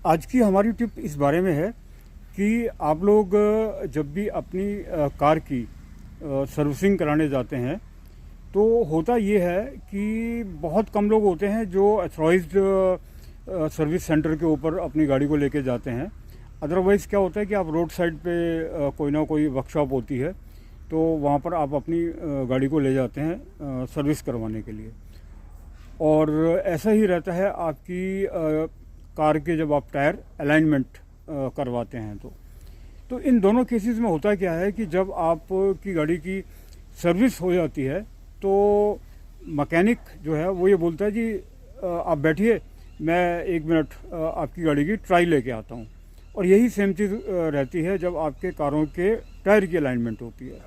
आज की हमारी टिप इस बारे में है कि आप लोग जब भी अपनी कार की सर्विसिंग कराने जाते हैं तो होता ये है कि बहुत कम लोग होते हैं जो अथॉराइज्ड सर्विस सेंटर के ऊपर अपनी गाड़ी को लेके जाते हैं। अदरवाइज़ क्या होता है कि आप रोड साइड पे कोई ना कोई वर्कशॉप होती है तो वहाँ पर आप अपनी गाड़ी को ले जाते हैं सर्विस करवाने के लिए। और ऐसा ही रहता है आपकी कार के जब आप टायर अलाइनमेंट करवाते हैं तो इन दोनों केसेस में होता क्या है कि जब आपकी गाड़ी की सर्विस हो जाती है तो मैकेनिक जो है वो ये बोलता है जी आप बैठिए, मैं 1 मिनट आपकी गाड़ी की ट्राई लेके आता हूँ। और यही सेम चीज़ रहती है जब आपके कारों के टायर की अलाइनमेंट होती है।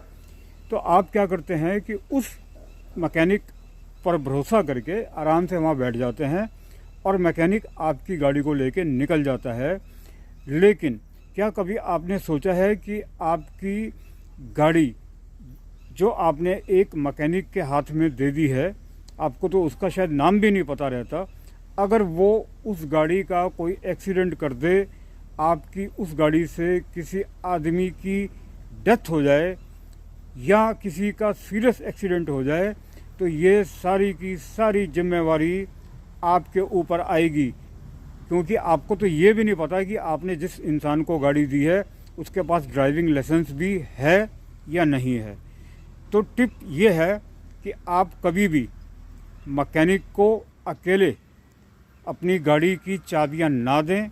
तो आप क्या करते हैं कि उस मैकेनिक पर भरोसा करके आराम से वहाँ बैठ जाते हैं और मैकेनिक आपकी गाड़ी को लेके निकल जाता है। लेकिन क्या कभी आपने सोचा है कि आपकी गाड़ी जो आपने एक मैकेनिक के हाथ में दे दी है, आपको तो उसका शायद नाम भी नहीं पता रहता, अगर वो उस गाड़ी का कोई एक्सीडेंट कर दे, आपकी उस गाड़ी से किसी आदमी की डेथ हो जाए या किसी का सीरियस एक्सीडेंट हो जाए तो ये सारी की सारी जिम्मेवारी आपके ऊपर आएगी। क्योंकि आपको तो ये भी नहीं पता कि आपने जिस इंसान को गाड़ी दी है उसके पास ड्राइविंग लाइसेंस भी है या नहीं है। तो टिप ये है कि आप कभी भी मैकेनिक को अकेले अपनी गाड़ी की चाबियां ना दें।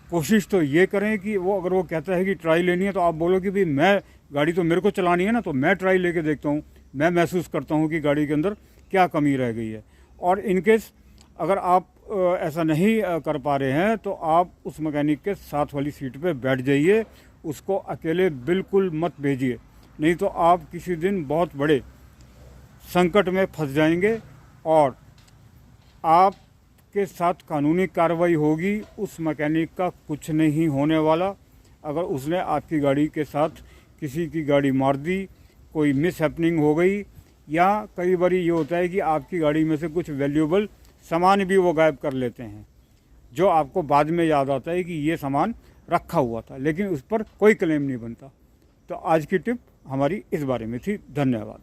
कोशिश तो ये करें कि वो अगर वो कहता है कि ट्राई लेनी है तो आप बोलो कि भाई मैं गाड़ी तो मेरे को चलानी है ना, तो मैं ट्राई लेके देखता हूँ, मैं महसूस करता हूँ कि गाड़ी के अंदर क्या कमी रह गई है। और इनकेस अगर आप ऐसा नहीं कर पा रहे हैं तो आप उस मैकेनिक के साथ वाली सीट पे बैठ जाइए, उसको अकेले बिल्कुल मत भेजिए, नहीं तो आप किसी दिन बहुत बड़े संकट में फंस जाएंगे और आपके साथ कानूनी कार्रवाई होगी। उस मैकेनिक का कुछ नहीं होने वाला। अगर उसने आपकी गाड़ी के साथ किसी की गाड़ी मार दी, कोई मिस हैपनिंग हो गई, या कई बार ये होता है कि आपकी गाड़ी में से कुछ वैल्यूएबल सामान भी वो गायब कर लेते हैं, जो आपको बाद में याद आता है कि ये सामान रखा हुआ था, लेकिन उस पर कोई क्लेम नहीं बनता। तो आज की टिप हमारी इस बारे में थी। धन्यवाद।